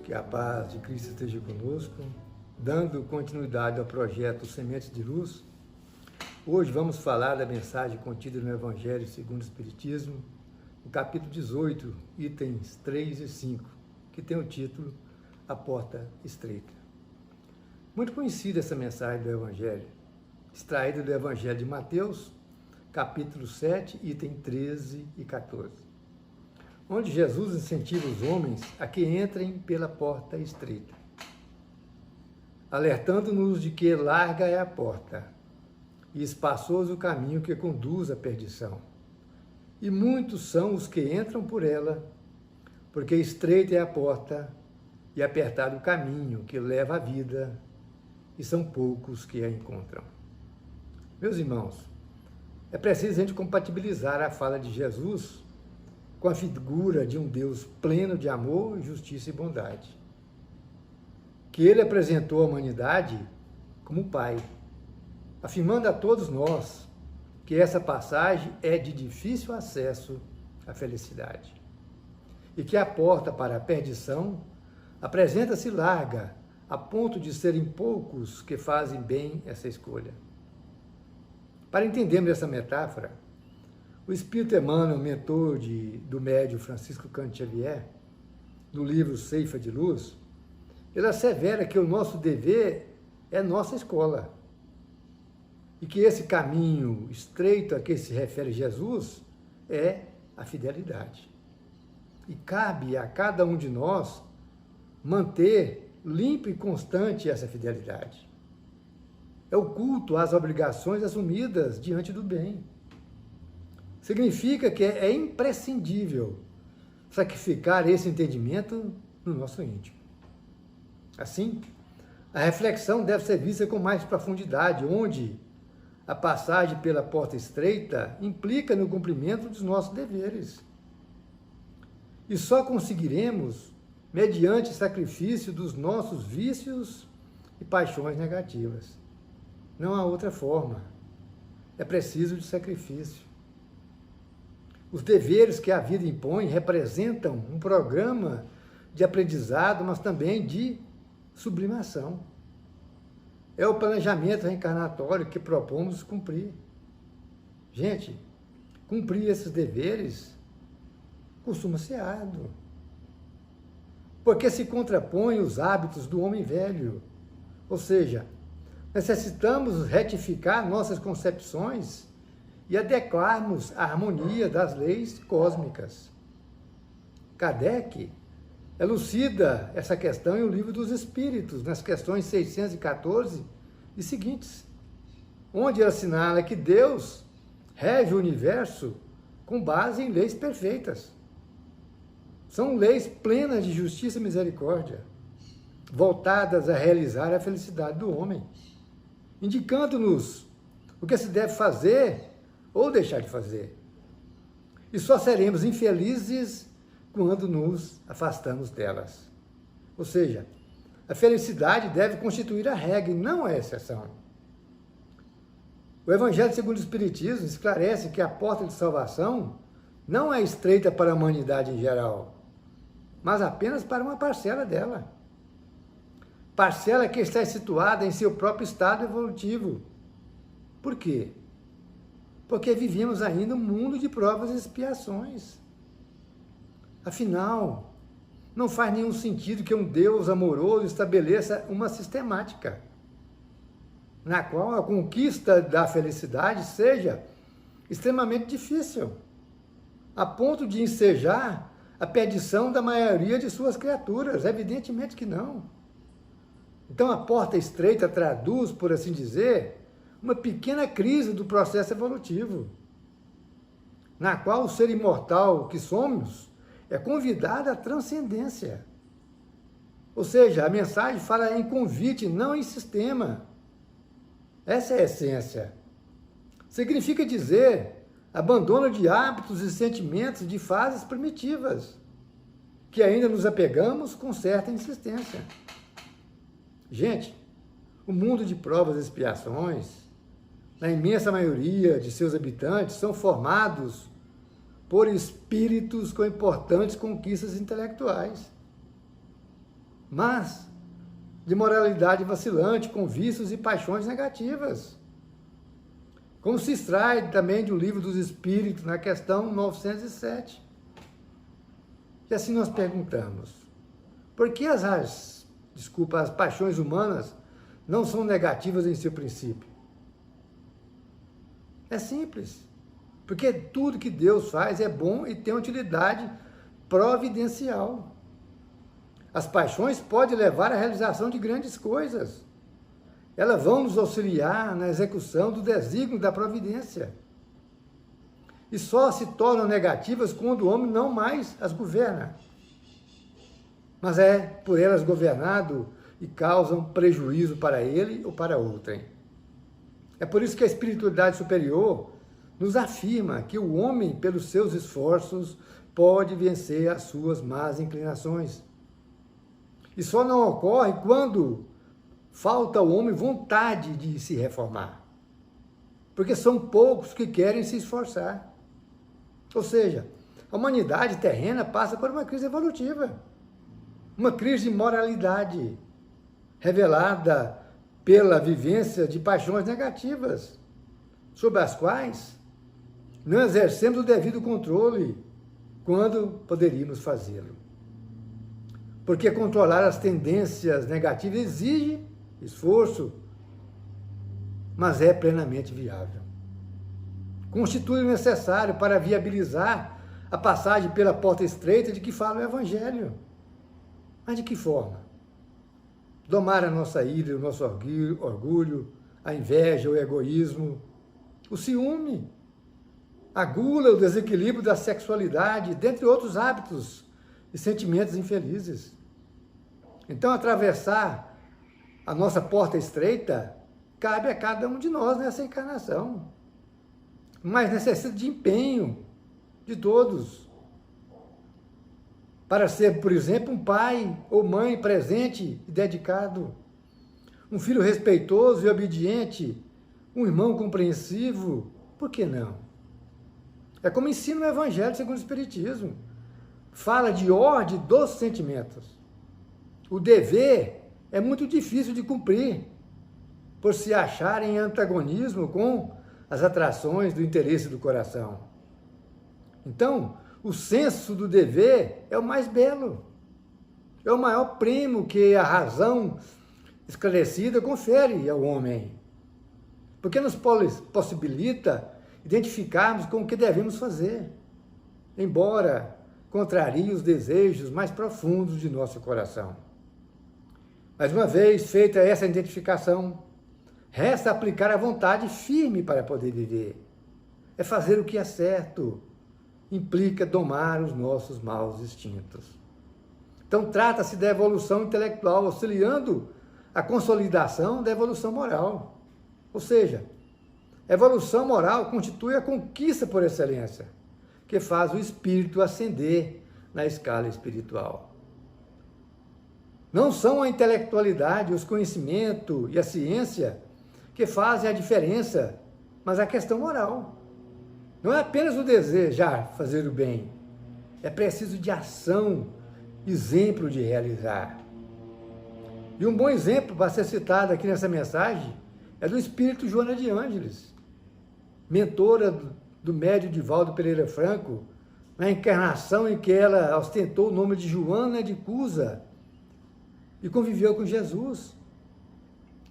Que a paz de Cristo esteja conosco, dando continuidade ao projeto Sementes de Luz. Hoje vamos falar da mensagem contida no Evangelho segundo o Espiritismo, no capítulo 18, itens 3 e 5, que tem o título A Porta Estreita. Muito conhecida essa mensagem do Evangelho, extraída do Evangelho de Mateus, capítulo 7, item 13 e 14. Onde Jesus incentiva os homens a que entrem pela porta estreita, alertando-nos de que larga é a porta e espaçoso o caminho que conduz à perdição. E muitos são os que entram por ela, porque estreita é a porta e apertado o caminho que leva à vida, e são poucos que a encontram. Meus irmãos, é preciso a gente compatibilizar a fala de Jesus com a figura de um Deus pleno de amor, justiça e bondade, que ele apresentou à humanidade como Pai, afirmando a todos nós que essa passagem é de difícil acesso à felicidade e que a porta para a perdição apresenta-se larga a ponto de serem poucos que fazem bem essa escolha. Para entendermos essa metáfora, o Espírito Emmanuel, mentor do médium Francisco Cândido Xavier, no livro Ceifa de Luz, ele assevera que o nosso dever é nossa escola e que esse caminho estreito a que se refere Jesus é a fidelidade. E cabe a cada um de nós manter limpa e constante essa fidelidade. É o culto às obrigações assumidas diante do bem. Significa que é imprescindível sacrificar esse entendimento no nosso íntimo. Assim, a reflexão deve ser vista com mais profundidade, onde a passagem pela porta estreita implica no cumprimento dos nossos deveres. E só conseguiremos mediante o sacrifício dos nossos vícios e paixões negativas. Não há outra forma. É preciso de sacrifício. Os deveres que a vida impõe representam um programa de aprendizado, mas também de sublimação. É o planejamento reencarnatório que propomos cumprir. Gente, cumprir esses deveres costuma ser árduo, porque se contrapõe os hábitos do homem velho. Ou seja, necessitamos retificar nossas concepções e adequarmos a harmonia das leis cósmicas. Kardec elucida essa questão em O Livro dos Espíritos, nas questões 614 e seguintes, onde ele assinala que Deus rege o universo com base em leis perfeitas. São leis plenas de justiça e misericórdia, voltadas a realizar a felicidade do homem, indicando-nos o que se deve fazer ou deixar de fazer. E só seremos infelizes quando nos afastamos delas. Ou seja, a felicidade deve constituir a regra e não a exceção. O Evangelho segundo o Espiritismo esclarece que a porta de salvação não é estreita para a humanidade em geral, mas apenas para uma parcela dela. Parcela que está situada em seu próprio estado evolutivo. Por quê? Porque vivemos ainda um mundo de provas e expiações. Afinal, não faz nenhum sentido que um Deus amoroso estabeleça uma sistemática na qual a conquista da felicidade seja extremamente difícil, a ponto de ensejar a perdição da maioria de suas criaturas. Evidentemente que não. Então a porta estreita traduz, por assim dizer, uma pequena crise do processo evolutivo, na qual o ser imortal que somos é convidado à transcendência. Ou seja, a mensagem fala em convite, não em sistema. Essa é a essência. Significa dizer abandono de hábitos e sentimentos de fases primitivas, que ainda nos apegamos com certa insistência. Gente, o mundo de provas e expiações, na imensa maioria de seus habitantes, são formados por espíritos com importantes conquistas intelectuais. mas de moralidade vacilante, com vícios e paixões negativas. Como se extrai também do Livro dos Espíritos, na questão 907. E assim nós perguntamos, por que as paixões humanas não são negativas em seu princípio? É simples, porque tudo que Deus faz é bom e tem utilidade providencial. As paixões podem levar à realização de grandes coisas. Elas vão nos auxiliar na execução do desígnio da providência. E só se tornam negativas quando o homem não mais as governa. Mas é por elas governado e causam prejuízo para ele ou para outrem. É por isso que a espiritualidade superior nos afirma que o homem, pelos seus esforços, pode vencer as suas más inclinações. E só não ocorre quando falta ao homem vontade de se reformar. Porque são poucos que querem se esforçar. Ou seja, a humanidade terrena passa por uma crise evolutiva. Uma crise de moralidade, revelada pela vivência de paixões negativas, sobre as quais não exercemos o devido controle quando poderíamos fazê-lo. Porque controlar as tendências negativas exige esforço, mas é plenamente viável. Constitui o necessário para viabilizar a passagem pela porta estreita de que fala o Evangelho. Mas de que forma? Domar a nossa ira, o nosso orgulho, a inveja, o egoísmo, o ciúme, a gula, o desequilíbrio da sexualidade, dentre outros hábitos e sentimentos infelizes. Então, atravessar a nossa porta estreita cabe a cada um de nós nessa encarnação. Mas necessita de empenho de todos. Para ser, por exemplo, um pai ou mãe presente e dedicado, um filho respeitoso e obediente, um irmão compreensivo, por que não? É como ensina o Evangelho segundo o Espiritismo. Fala de ordem dos sentimentos. O dever é muito difícil de cumprir, por se achar em antagonismo com as atrações do interesse do coração. Então, o senso do dever é o mais belo, é o maior prêmio que a razão esclarecida confere ao homem, porque nos possibilita identificarmos com o que devemos fazer, embora contrarie os desejos mais profundos de nosso coração. Mais uma vez, feita essa identificação, resta aplicar a vontade firme para poder viver. É fazer o que é certo, implica domar os nossos maus instintos. Então, trata-se da evolução intelectual, auxiliando a consolidação da evolução moral. Ou seja, a evolução moral constitui a conquista por excelência, que faz o espírito ascender na escala espiritual. Não são a intelectualidade, os conhecimentos e a ciência que fazem a diferença, mas a questão moral. Não é apenas o desejar fazer o bem, é preciso de ação, exemplo de realizar. E um bom exemplo para ser citado aqui nessa mensagem é do espírito Joana de Ângeles, mentora do médium Divaldo Pereira Franco, na encarnação em que ela ostentou o nome de Joana de Cusa e conviveu com Jesus.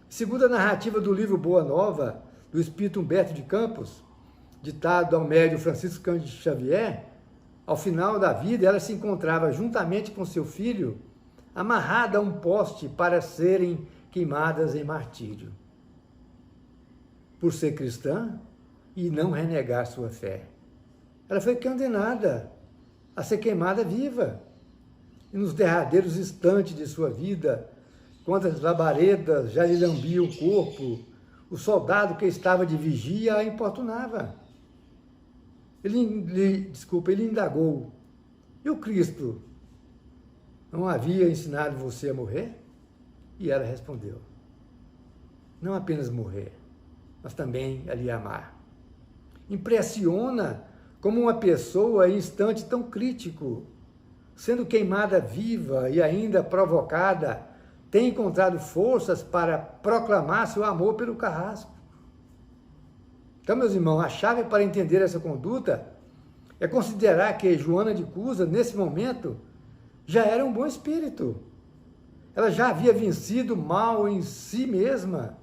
Segundo a narrativa do livro Boa Nova, do espírito Humberto de Campos, ditado ao médium Francisco Cândido Xavier, ao final da vida ela se encontrava juntamente com seu filho, amarrada a um poste para serem queimadas em martírio, por ser cristã e não renegar sua fé. Ela foi condenada a ser queimada viva. E nos derradeiros instantes de sua vida, quando as labaredas já lhe lambiam o corpo, o soldado que estava de vigia a importunava. Ele indagou: e o Cristo não havia ensinado você a morrer? E ela respondeu: não apenas morrer, mas também a lhe amar. Impressiona como uma pessoa, em instante tão crítico, sendo queimada viva e ainda provocada, tem encontrado forças para proclamar seu amor pelo carrasco. Então, meus irmãos, a chave para entender essa conduta é considerar que Joana de Cusa, nesse momento, já era um bom espírito. Ela já havia vencido o mal em si mesma,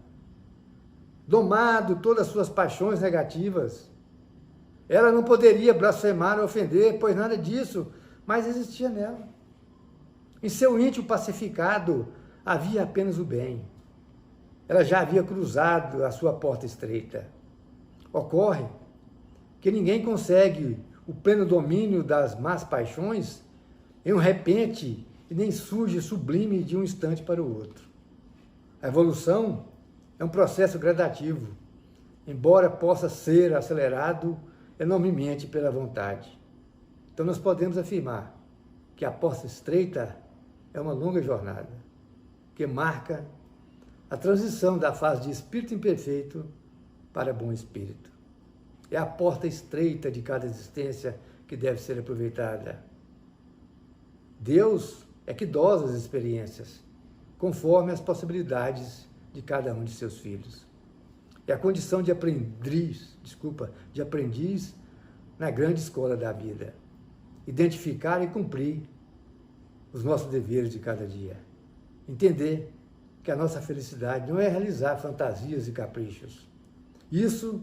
domado todas as suas paixões negativas. Ela não poderia blasfemar ou ofender, pois nada disso mais existia nela. Em seu íntimo pacificado havia apenas o bem. Ela já havia cruzado a sua porta estreita. Ocorre que ninguém consegue o pleno domínio das más paixões em um repente e nem surge sublime de um instante para o outro. A evolução é um processo gradativo, embora possa ser acelerado enormemente pela vontade. Então nós podemos afirmar que a porta estreita é uma longa jornada, que marca a transição da fase de espírito imperfeito para bom espírito. É a porta estreita de cada existência que deve ser aproveitada. Deus é que dosa as experiências, conforme as possibilidades de cada um de seus filhos. É a condição de aprendiz na grande escola da vida. Identificar e cumprir os nossos deveres de cada dia. Entender que a nossa felicidade não é realizar fantasias e caprichos. Isso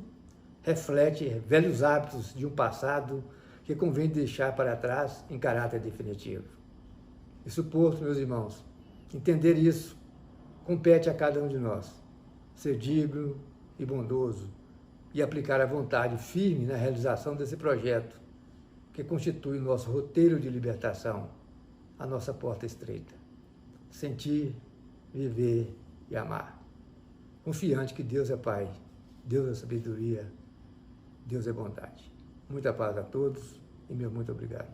reflete velhos hábitos de um passado que convém deixar para trás em caráter definitivo. E suposto, meus irmãos, entender isso compete a cada um de nós, ser digno e bondoso e aplicar a vontade firme na realização desse projeto que constitui o nosso roteiro de libertação, a nossa porta estreita. Sentir, viver e amar. Confiante que Deus é Pai, Deus é sabedoria, Deus é bondade. Muita paz a todos e meu muito obrigado.